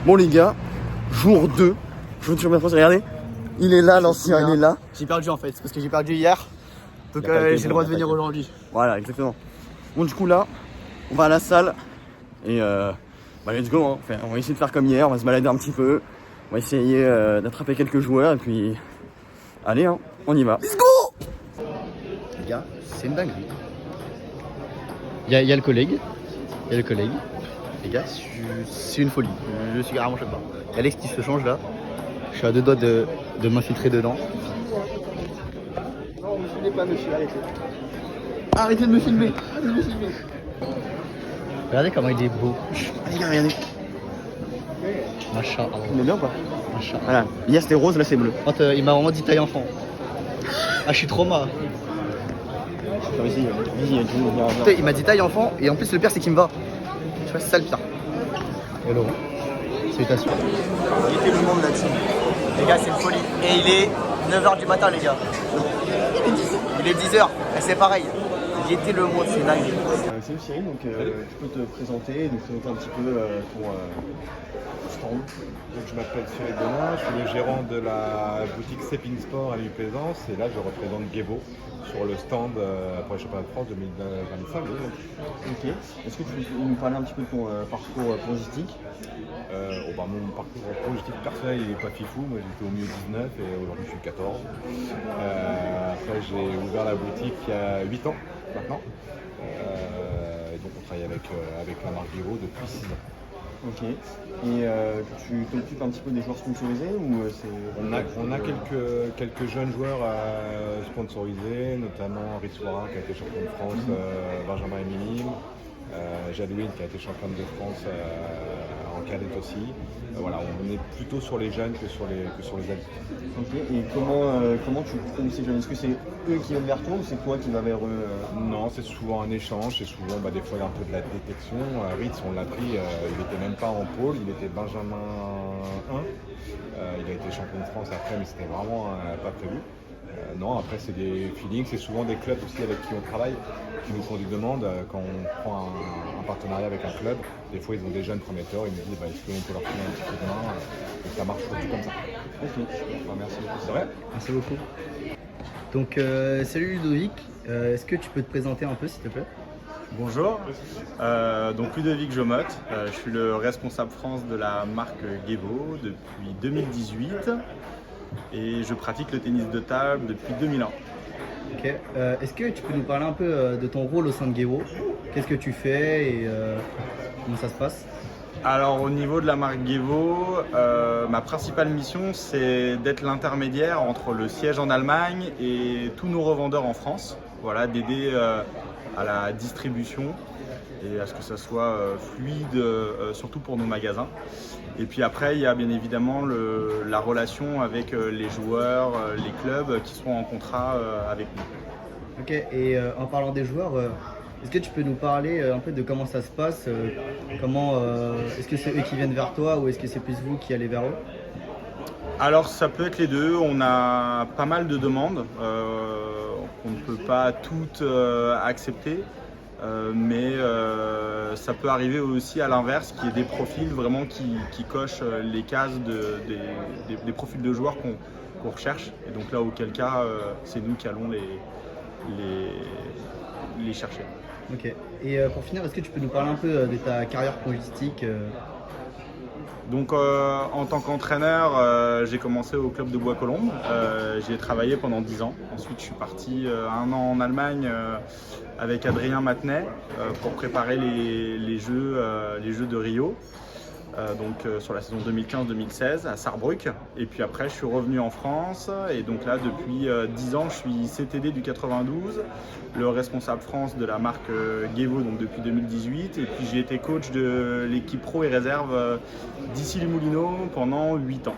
Bon les gars, jour 2, jour de Championnat de France, regardez. Il est là, l'ancien, il est là. J'ai perdu en fait, parce que j'ai perdu hier. Donc j'ai le droit de venir aujourd'hui. Voilà, exactement. Bon du coup là, on va à la salle. Et let's go, hein. Enfin, on va essayer de faire comme hier, on va se balader un petit peu. On va essayer d'attraper quelques joueurs et puis... Allez, hein, on y va. Let's go. Les gars, c'est une dinguerie. Il y a le collègue. Les gars, c'est une folie. Je suis carrément choqué. Il y a Alex qui se change là. Je suis à deux doigts de m'infiltrer dedans. Non, ne me filmez pas, monsieur, arrêtez de me filmer. Regardez comment il est beau. Allez gars, regardez. Machin. Il est bien ou pas? Machin. Voilà, hier c'était rose, là c'est bleu. Il m'a vraiment dit taille enfant. Ah, je suis trauma. Putain, il m'a dit taille enfant et en plus le pire c'est qu'il me va. Tu vois, c'est ça le pire. Hello. Salutations. Il était le monde là-dessus. Les gars, c'est une folie. Et il est 9h du matin, les gars. Il est 10h. Et c'est pareil. Il était le monde, c'est dingue. Salut Cyril, donc tu peux te présenter, nous présenter un petit peu ton stand. Donc, je m'appelle Cyril Bonin, je suis le gérant de la boutique Sepin Sport à l'île Plaisance et là je représente Gevo sur le stand pour les championnats de France 2025. Ok. Est-ce que tu peux nous parler un petit peu de ton parcours logistique? Mon parcours logistique personnel il n'est pas fifou, moi j'étais au mieux 19 et aujourd'hui je suis 14. Après j'ai ouvert la boutique il y a 8 ans maintenant. Et donc on travaille avec la marque Gevo depuis 6 ans. Ok. Et tu t'occupes un petit peu des joueurs sponsorisés ou c'est... On a quelques jeunes joueurs sponsorisés, notamment Ritz Warin qui a été champion de France, Benjamin Eminim, Jadouine qui a été championne de France en cadette aussi. Voilà, on est plutôt sur les jeunes que sur les adultes. Ok. Et comment tu trouves ces jeunes? Est-ce que c'est eux qui viennent vers toi ou c'est toi qui vas vers eux? Non, c'est souvent un échange, c'est souvent des fois il y a un peu de la détection. Ritz, on l'a pris, il n'était même pas en pôle, il était Benjamin 1. Il a été champion de France après, mais c'était vraiment pas prévu. Non, après c'est des feelings, c'est souvent des clubs aussi avec qui on travaille, qui nous font des demandes. Quand on prend un partenariat avec un club, des fois ils ont des jeunes prometteurs, ils nous disent est-ce qu'on peut leur filer un petit coup de main, et ça marche surtout comme ça. Ok, merci beaucoup. C'est vrai. Merci beaucoup. Donc, salut Ludovic. Est-ce que tu peux te présenter un peu s'il te plaît? Bonjour, donc Ludovic Jomotte, je suis le responsable France de la marque Gevo depuis 2018 et je pratique le tennis de table depuis 2001. Ok. Est-ce que tu peux nous parler un peu de ton rôle au sein de Gevo? Qu'est-ce que tu fais et comment ça se passe? Alors au niveau de la marque Gevo, ma principale mission c'est d'être l'intermédiaire entre le siège en Allemagne et tous nos revendeurs en France. Voilà, d'aider à la distribution et à ce que ça soit fluide, surtout pour nos magasins. Et puis après, il y a bien évidemment la relation avec les joueurs, les clubs qui sont en contrat avec nous. Ok, et en parlant des joueurs, est-ce que tu peux nous parler un peu de comment ça se passe? Est-ce que c'est eux qui viennent vers toi ou est-ce que c'est plus vous qui allez vers eux? Alors ça peut être les deux, on a pas mal de demandes qu'on ne peut pas toutes accepter, mais ça peut arriver aussi à l'inverse, qu'il y ait des profils vraiment qui cochent les cases des profils de joueurs qu'on recherche. Et donc là, auquel cas, c'est nous qui allons les chercher. Ok, et pour finir, est-ce que tu peux nous parler un peu de ta carrière logistique? Donc en tant qu'entraîneur, j'ai commencé au club de Bois-Colombes. J'y ai travaillé pendant 10 ans. Ensuite, je suis parti 1 an en Allemagne avec Adrien Matenet pour préparer les Jeux de Rio. Sur la saison 2015-2016 à Sarrebruck. Et puis après, je suis revenu en France. Et donc là, depuis 10 ans, je suis CTD du 92, le responsable France de la marque Gevo donc depuis 2018. Et puis j'ai été coach de l'équipe pro et réserve d'Issy-les-Moulineaux pendant 8 ans.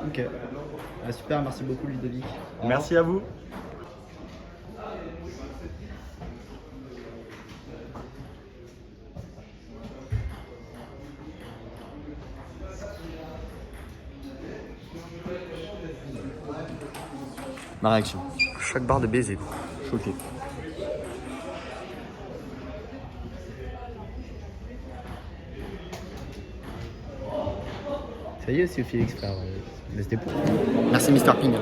Ok, super, merci beaucoup Ludovic. Merci à vous. Ma réaction. Chaque barre de baiser. Choqué. Ça y est, c'est Félix, frère. Laisse des points. Merci, Mr. Ping.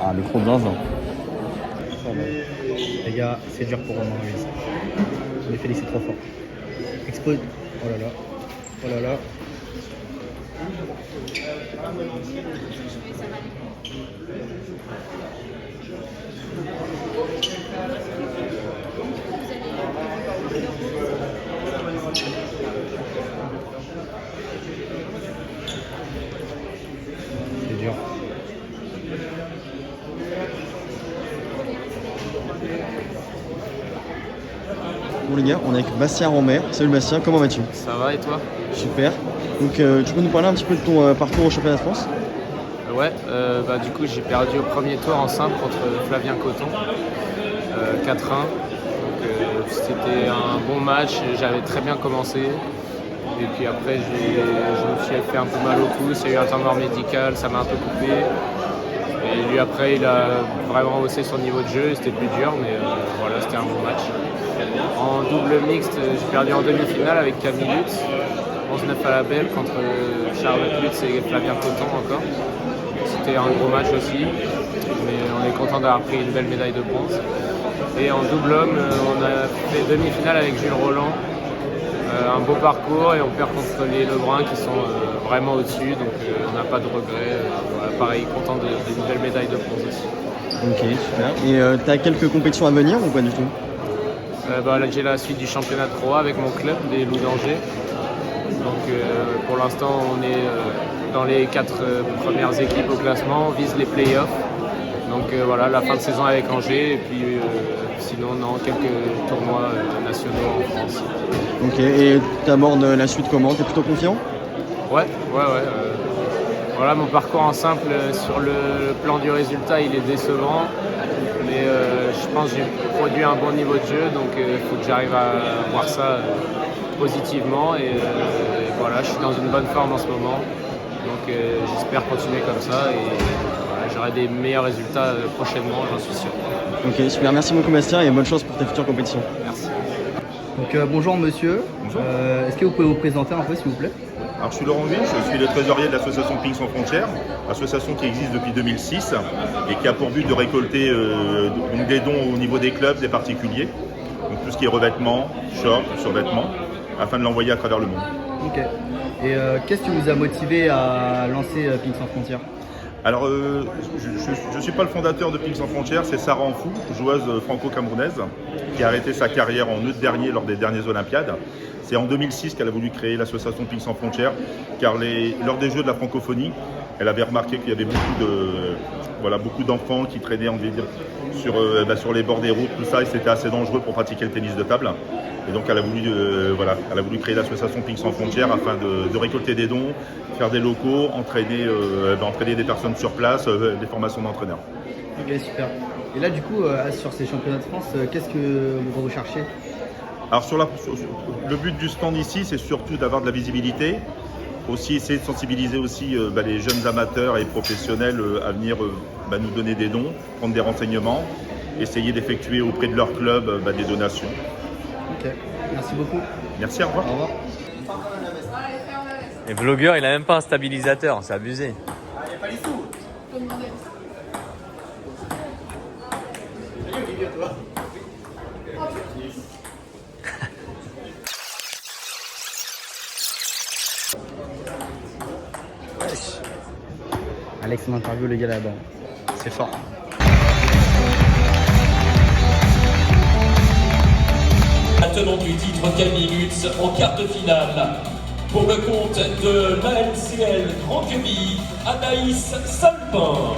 Ah, le gros zinzin. Les gars, c'est dur pour Romain Ruiz. Mais Félix est trop fort. Expo. Oh là là. Oh là là. C'est dur. Bon les gars, on est avec Bastien Romer. Salut Bastien, comment vas-tu? Ça va et toi? Super. Donc tu peux nous parler un petit peu de ton parcours au championnat de France? Ouais, du coup j'ai perdu au premier tour en simple contre Flavien Coton, 4-1. C'était un bon match, j'avais très bien commencé. Et puis après je me suis fait un peu mal au pouce, il y a eu un temps mort médical, ça m'a un peu coupé. Et lui après il a vraiment haussé son niveau de jeu, c'était plus dur, mais voilà, c'était un bon match. En double mixte, j'ai perdu en demi-finale avec Camille Lutz, 11-9 à la belle contre Charlotte Lutz et Flavien Coton encore. C'était un gros match aussi, mais on est content d'avoir pris une belle médaille de bronze. Et en double homme, on a fait demi-finale avec Jules Roland. Un beau parcours et on perd contre les Lebrun qui sont vraiment au-dessus, donc on n'a pas de regrets. Voilà, pareil, content d'une belle médaille de bronze aussi. Ok, super. Et tu as quelques compétitions à venir ou pas du tout? Là, j'ai la suite du championnat de Pro A avec mon club, les Loups d'Angers. Donc pour l'instant, on est dans les 4 premières équipes au classement, on vise les playoffs. Donc voilà, la fin de saison avec Angers et puis sinon quelques tournois nationaux en France. Ok, et tu abordes la suite comment? T'es plutôt confiant? Ouais. Voilà, mon parcours en simple sur le plan du résultat, il est décevant. Mais je pense que j'ai produit un bon niveau de jeu, donc il faut que j'arrive à voir ça positivement. Et voilà, je suis dans une bonne forme en ce moment. Donc j'espère continuer comme ça et voilà, j'aurai des meilleurs résultats prochainement, j'en suis sûr. Ok, super, merci beaucoup Bastien et bonne chance pour tes futures compétitions. Merci. Donc bonjour monsieur. Bonjour. Est-ce que vous pouvez vous présenter un peu s'il vous plaît? Alors je suis Laurent Ville, je suis le trésorier de l'association Ping Sans Frontières, association qui existe depuis 2006 et qui a pour but de récolter donc des dons au niveau des clubs, des particuliers, donc tout ce qui est revêtements, shorts, survêtements, afin de l'envoyer à travers le monde. Ok. Et qu'est-ce qui vous a motivé à lancer Ping Sans Frontières? Alors je ne suis pas le fondateur de Ping Sans Frontières, c'est Sarah Anfou, joueuse franco-camerounaise, qui a arrêté sa carrière en août dernier lors des dernières Olympiades. C'est en 2006 qu'elle a voulu créer l'association Ping Sans Frontières, car lors des Jeux de la francophonie, elle avait remarqué qu'il y avait beaucoup d'enfants qui traînaient sur les bords des routes, tout ça, et c'était assez dangereux pour pratiquer le tennis de table. Et donc elle a voulu créer l'association Ping Sans Frontières afin de récolter des dons, faire des locaux, entraîner des personnes sur place, des formations d'entraîneurs. Ok, super. Et là du coup, sur ces championnats de France, qu'est-ce que vous recherchez? Alors le but du stand ici, c'est surtout d'avoir de la visibilité, aussi essayer de sensibiliser aussi les jeunes amateurs et professionnels à venir nous donner des dons, prendre des renseignements, essayer d'effectuer auprès de leur club des donations. Ok, merci beaucoup. Merci, au revoir. Au revoir. Et vlogueur, il a même pas un stabilisateur, c'est abusé. Il n'y a pas les sous. Alex m'interview le gars là-bas. C'est fort. Tenant du titre Camille Lutz en quart de finale. Pour le compte de l'ALCL Grand Quevilly, Anaïs Salpin.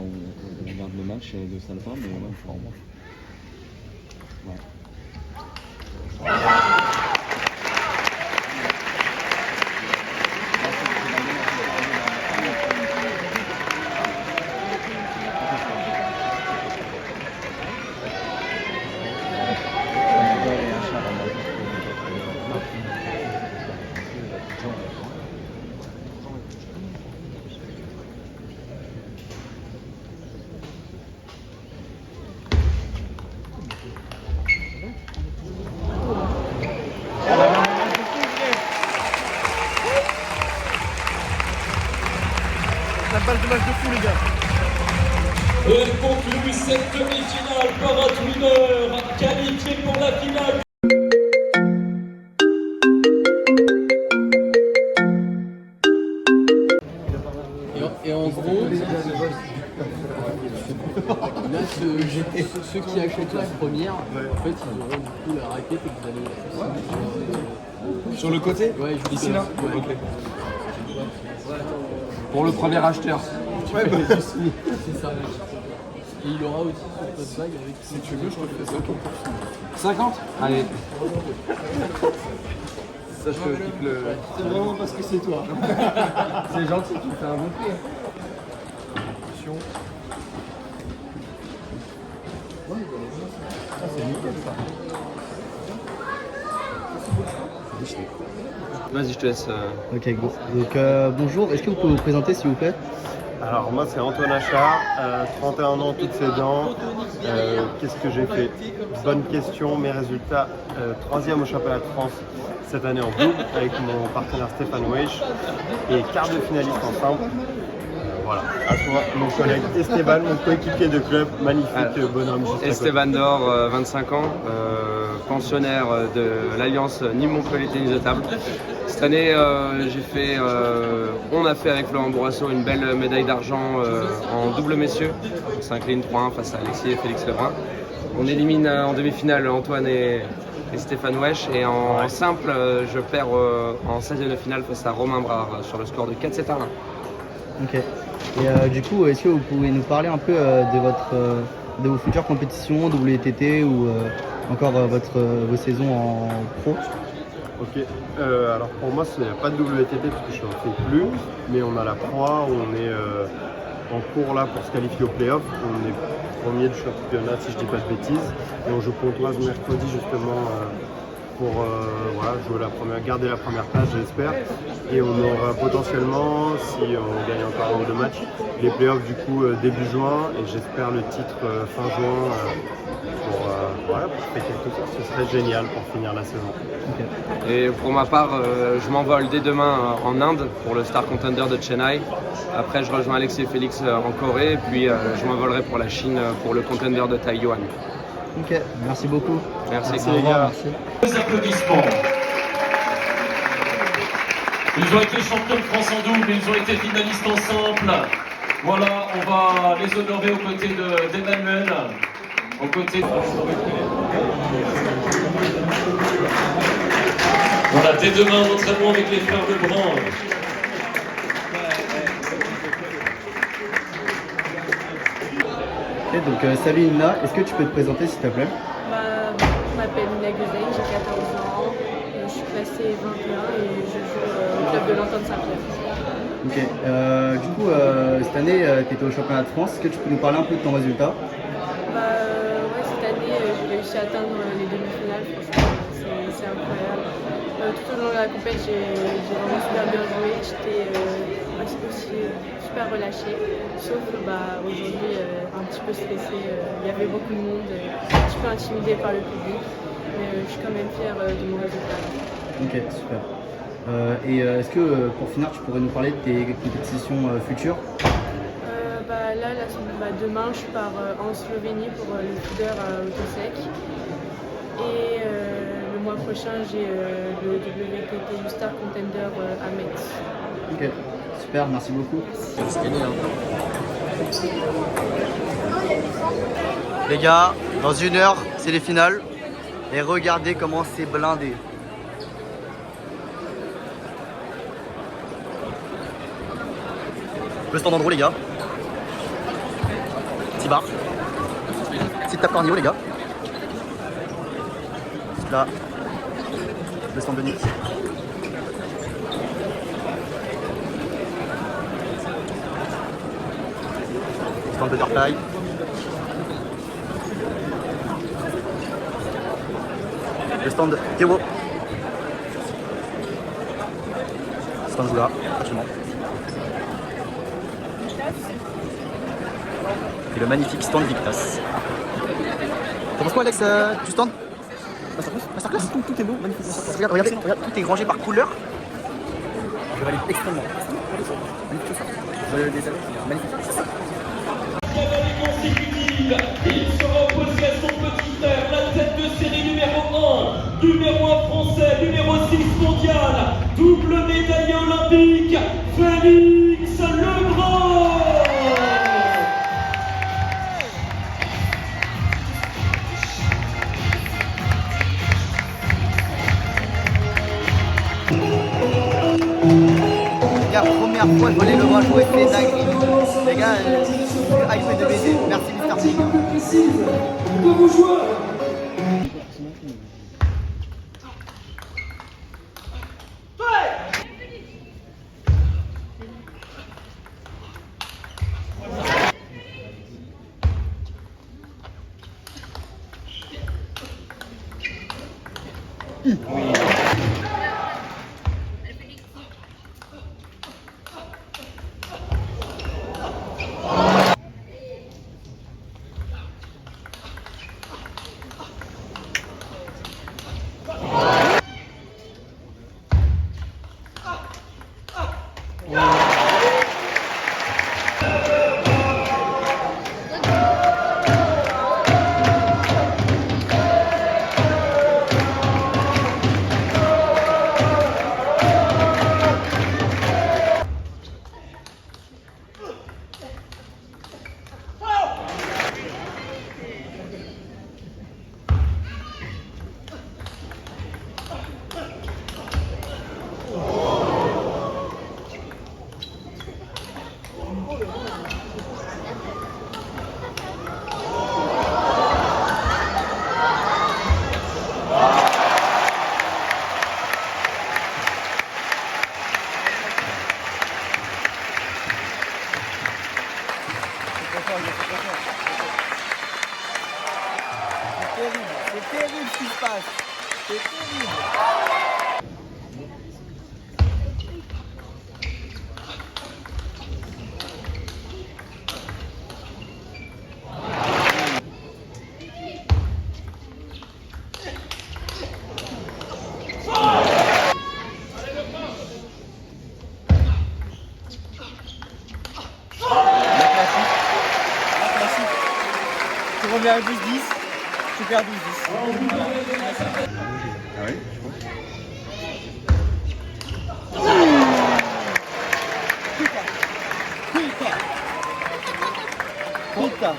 on regarde le match de Salpa, mais ouais, on fera en manche. Ouais. La balle de match de fou, les gars. Et conclut cette demi-finale par un winner qualifié pour la finale. Et en gros, là, ceux qui achètent la première, en fait, ils auront du coup la raquette et vous allez sur le côté. Ouais, ici là. Ouais. Ok. Pour le premier acheteur. Ouais, bah. C'est ça. Et il aura aussi son post bag avec. Si tu veux, je te fais 50%. 50 ? Allez. Sache que je pique le. C'est vraiment parce que c'est toi. C'est gentil, tu me fais un bon prix. C'est nickel ça. Vas-y, je te laisse. Ok, go. Donc bonjour, est-ce que vous pouvez vous présenter s'il vous plaît? Alors moi c'est Antoine Achard, 31 ans, toutes ses dents. Qu'est-ce que j'ai fait? Bonne question, mes résultats, 3e au championnat de France cette année en double avec mon partenaire Stéphane Weich et quart de finaliste en simple. Voilà, à toi mon collègue Esteban, mon coéquipier de club, magnifique bonhomme. Esteban Dor, 25 ans, pensionnaire de l'Alliance Nîmes-Montpellier Tennis de Table. Cette année, on a fait avec Florent Bourrasso une belle médaille d'argent en double messieurs. On s'incline 3-1 face à Alexis et Félix Lebrun. On élimine en demi-finale Antoine et Stéphane Weich. Et en simple, je perds en 16e de finale face à Romain Brard sur le score de 4-7-1. Ok. Et du coup, est-ce que vous pouvez nous parler un peu de vos futures compétitions, WTT ou encore vos saisons en pro? Ok, alors pour moi il n'y a pas de WTT parce que je n'en fais plus, mais on a la Pro A où on est en cours là pour se qualifier au play-off. On est premier du championnat si je dis pas de bêtises, et on joue Pontoise mercredi justement pour garder la première place j'espère, et on aura potentiellement, si on gagne encore 1 ou 2 matchs, les play-offs du coup début juin, et j'espère le titre fin juin pour faire quelque chose. Ce serait génial pour finir la saison. Okay. Et pour ma part, je m'envole dès demain en Inde pour le Star Contender de Chennai. Après, je rejoins Alexis et Félix en Corée, et puis je m'envolerai pour la Chine pour le Contender de Taïwan. Ok, merci beaucoup. Merci les gars. Les applaudissements. Ils ont été champions de France en double, ils ont été finalistes en simple. Voilà, on va les honorer aux côtés d'Emmanuel. Aux côtés. Voilà, dès demain, entraînement avec les frères Lebrun. Ok, donc salut Inna, est-ce que tu peux te présenter s'il te plaît? Je m'appelle Inna Guezaï, j'ai 14 ans, je suis classée 21 et je joue au club de l'Entente Saint-Pierre. Ok, du coup cette année tu étais au championnat de France, est-ce que tu peux nous parler un peu de ton résultat? Ouais, cette année j'ai réussi à atteindre les demi-finales, franchement c'est incroyable. Tout au long de la compétition j'ai vraiment super bien joué, j'étais aussi super relâchée, sauf aujourd'hui un petit peu stressée, il y avait beaucoup de monde, un petit peu intimidée par le public, mais je suis quand même fière de mon résultat. Ok, super. Et est-ce que pour finir tu pourrais nous parler de tes compétitions futures? Demain je pars en Slovénie pour le feeder à Autosec, et le mois prochain j'ai le WTT Star Contender à Metz. Ok, super, merci beaucoup. Les gars, dans 1 heure c'est les finales, et regardez comment c'est blindé. Le stand en gros les gars. barre. Petite tape cardio, les gars. Là, le stand de Nick. Stand de butterfly. Le stand de Théo. Stand Joula, absolument. Et le magnifique stand Victas. T'en penses quoi, Alex, du stand? Masterclass, tout est beau, magnifique. Regardez, tout est rangé par couleur. Je vais aller extrêmement. Magnifique chaussure. Magnifique. Cavalier consécutive, il sera opposé à son petit frère, la tête de série numéro 1 français, numéro 6 mondial, double médaillé olympique, Félix Legrand. La première fois que je voulais le voir jouer, c'est dingue. Les gars, je suis hypé de baiser. Merci Mr. Ping. De vos joueurs. C'est terrible ce qui se passe. C'est terrible. Tu reviens à 12-10, tu perds 12-10. Ah oui, Porta.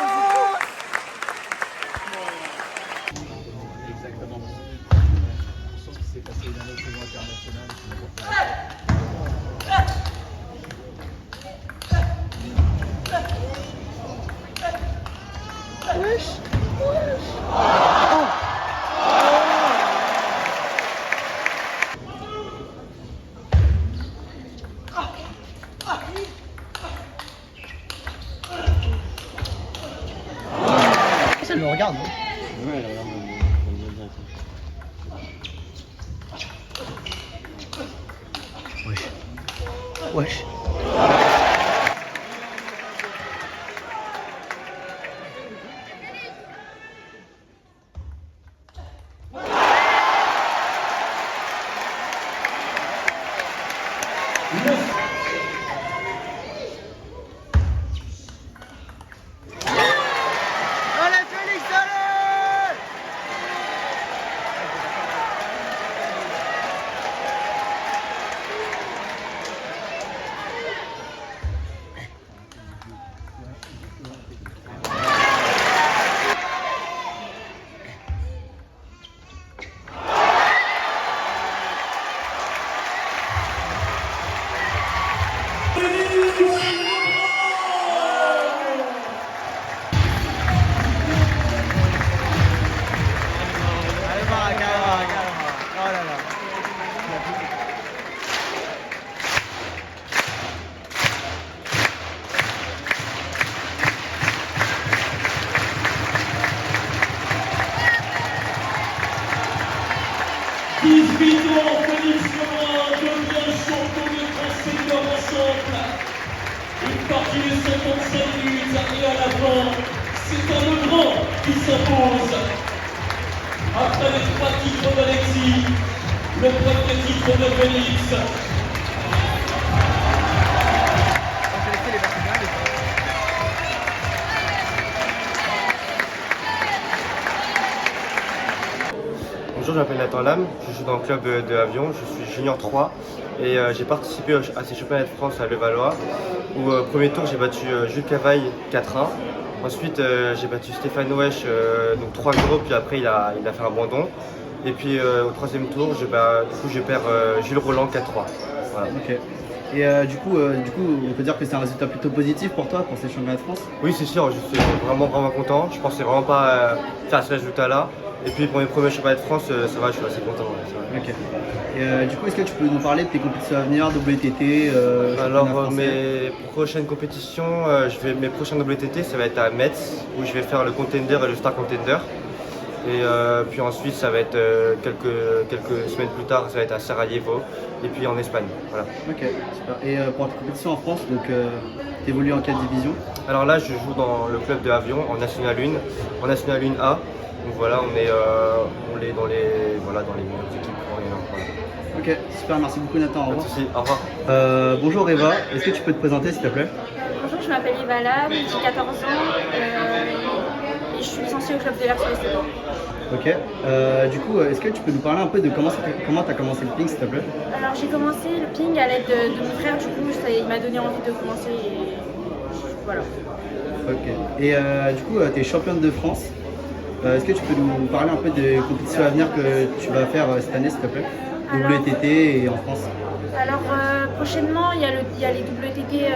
Oh Elle me regarde. Ouais, elle regarde Wesh. Wesh. Félix Lebrun devient champion de France senior ensemble. Une partie de 55 minutes et à la fin, c'est un Lebrun qui s'impose. Après les 3 titres d'Alexis, le premier titre de Félix. Bonjour, je m'appelle Nathan Lam, je joue dans le club de Avion, je suis junior 3 et j'ai participé à ces championnats de France à Levallois où au premier tour j'ai battu Jules Cavaille 4-1. Ensuite j'ai battu Stéphane Wesh donc 3-0, puis après il a fait un abandon. Et puis au troisième tour je perds Jules Roland 4-3. Voilà. Ok. Et du coup, on peut dire que c'est un résultat plutôt positif pour toi, pour ces championnats de France? Oui, c'est sûr, je suis vraiment content. Je pensais vraiment pas faire ce résultat-là. Et puis pour mes premiers championnats de France, ça va, je suis assez content. Ouais, ok. Et du coup, est-ce que tu peux nous parler de tes compétitions à venir, WTT Alors mes prochaines compétitions, mes prochains WTT, ça va être à Metz, où je vais faire le Contender et le Star Contender. Et puis ensuite, ça va être quelques semaines plus tard, ça va être à Sarajevo, et puis en Espagne. Voilà. Ok, super. Et pour ta compétition en France, donc tu évolues en quelle division? Alors là, je joue dans le club de Avion, en National 1, en National 1A. Donc voilà, on est dans les meilleures équipes. Voilà. Ok, super, merci beaucoup Nathan, au revoir. Pas de soucis, au revoir. Bonjour Eva, est-ce que tu peux te présenter s'il te plaît? Bonjour, je m'appelle Eva Lam, j'ai 14 ans et je suis licenciée au club de l'air sur les Cédants. Ok, du coup, est-ce que tu peux nous parler un peu de comment tu as commencé le ping s'il te plaît? Alors j'ai commencé le ping à l'aide de mon frère, du coup il m'a donné envie de commencer et voilà. Ok, et du coup, tu es championne de France. Est-ce que tu peux nous parler un peu des compétitions à venir que tu vas faire cette année s'il te plaît? WTT et en France. Alors prochainement il y a les WTT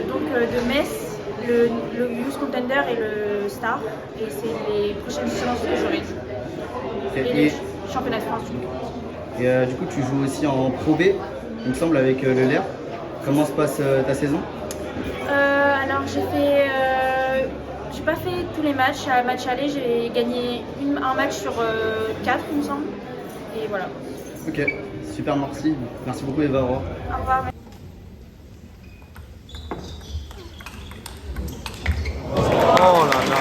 de Metz, le Youth Contender et le Star, et c'est les prochaines séances que j'aurai. Et les championnats de France. Et du coup tu joues aussi en Pro B, il me semble, avec le LER. Comment se passe ta saison? Alors j'ai pas fait tous les matchs. À match aller, j'ai gagné un match sur 4, il me semble. Et voilà. Ok, super, merci. Merci beaucoup Eva. Au revoir. Au revoir. Oh là là.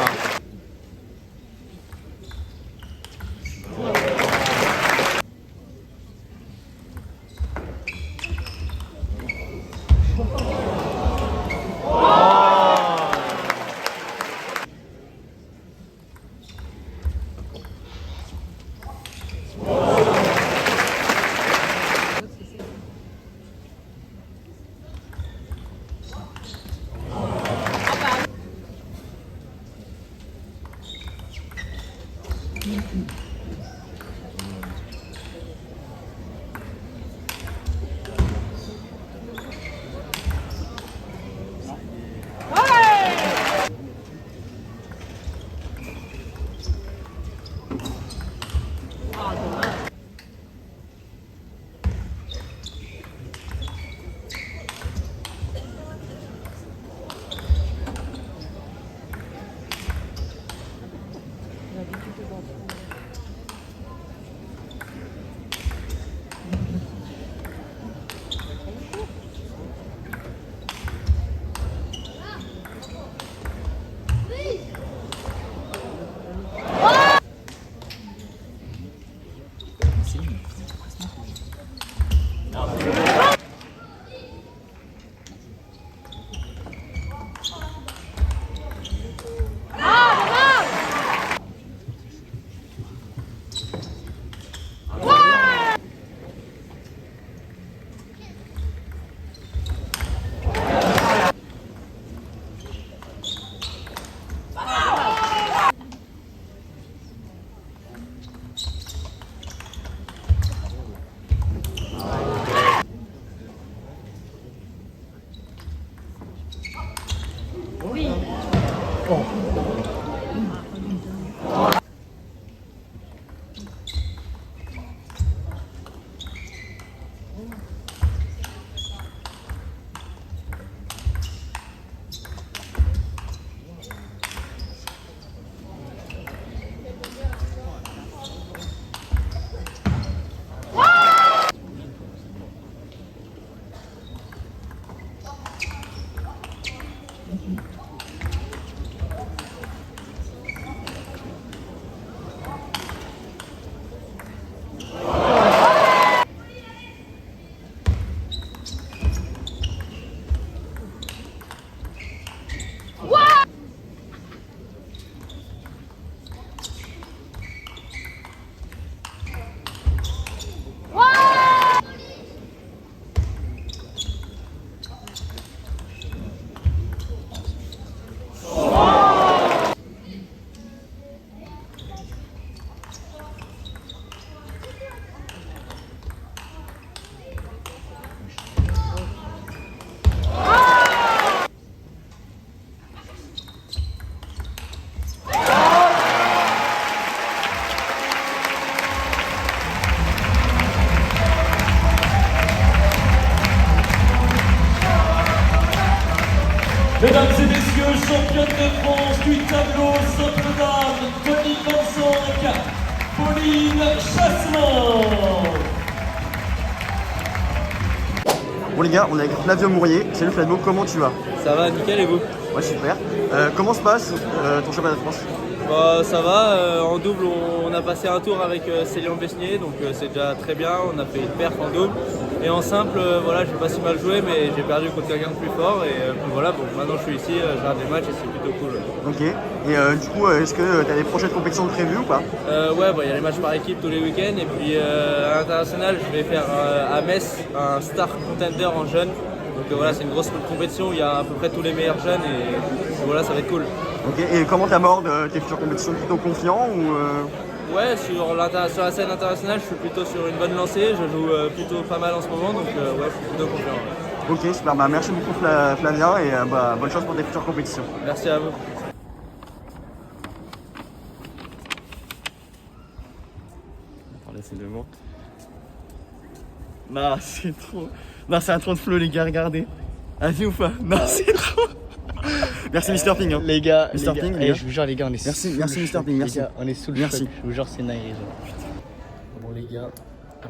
Mesdames et messieurs, championne de France du tableau simple dame 2025, Pauline Chasselin. Bon les gars, on est avec Flavio Mourier. Salut Flavio, comment tu vas? Ça va, nickel, et vous? Ouais, super. Comment se passe ton championnat de France? Bah, ça va, en double on a passé un tour avec Célian Besnier, donc c'est déjà très bien, on a fait une perf en double. Et en simple, voilà, j'ai pas si mal joué, mais j'ai perdu contre quelqu'un de plus fort. Et voilà, bon, maintenant je suis ici, je regarde des matchs et c'est plutôt cool. Ok. Et du coup, est-ce que tu as des prochaines compétitions prévues ou pas? Ouais, il y a les matchs par équipe tous les week-ends. Et puis à l'international, je vais faire à Metz un Star Contender en jeunes. Donc voilà, c'est une grosse compétition où il y a à peu près tous les meilleurs jeunes et voilà, ça va être cool. Ok. Et comment tu abordes tes futures compétitions? Plutôt confiant ou Ouais, sur la scène internationale, je suis plutôt sur une bonne lancée. Je joue plutôt pas mal en ce moment, donc ouais, je suis plutôt confiant. Ok, super. Bah, merci beaucoup Flavien et bonne chance pour tes futures compétitions. Merci à vous. C'est le mot. Non, c'est trop. Non, c'est un trop de flow, les gars, regardez. Ah, vu ou pas? Non, c'est trop. Merci Mr Ping. Hein. Les gars, Mr Ping, les gars. je vous jure, les gars, on est Merci, sous merci le Mr choc, Ping, merci. les gars, on est sous le Merci. choc, je vous jure, c'est naïf. Bon, les gars,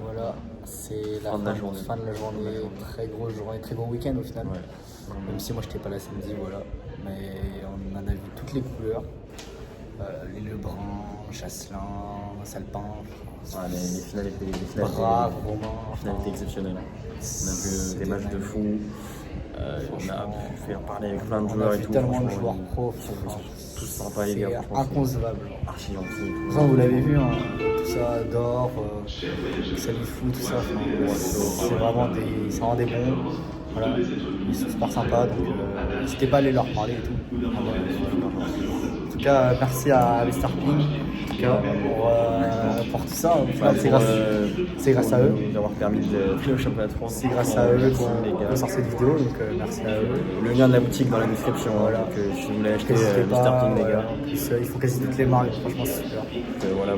voilà, c'est la fin de la journée. Très grosse journée, très gros week-end au final. Ouais. Même si moi, j'étais pas là samedi, voilà. Mais on en a vu toutes les couleurs. Les Lebrun, Chasselin, Salpin. Les finales étaient Brave, Romain. Les finales étaient exceptionnelles. On a vu des matchs de fou. On a pu faire parler avec plein de joueurs et tout. On a vu tellement de joueurs pro. Tous sympas les gars. C'est inconcevable. Archi gentil. Vous l'avez vu, hein, tout ça, Dor, Salifou, tout ça. C'est vraiment des bons. Voilà, ils sont super sympas, donc n'hésitez pas à aller leur parler et tout. En tout cas, merci à Mr Ping pour tout ça. C'est grâce à eux. D'avoir permis de faire le championnat de France. C'est grâce à eux qu'on sort cette vidéo, donc merci à eux. Le lien de la boutique dans la description, voilà. Donc si vous voulez acheter Mr Ping, les gars. Il faut quasi toutes les marques, franchement c'est super. Voilà.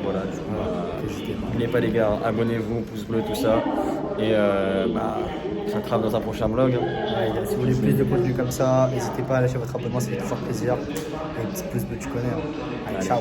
N'oubliez pas les gars, abonnez-vous, pouce bleu, tout ça. Et ça trame dans un prochain vlog. Ouais, si vous voulez plus de contenu comme ça, n'hésitez pas à lâcher votre abonnement, ça fait toujours plaisir. Et le petit pouce bleu, tu connais. Hein. Allez, ciao.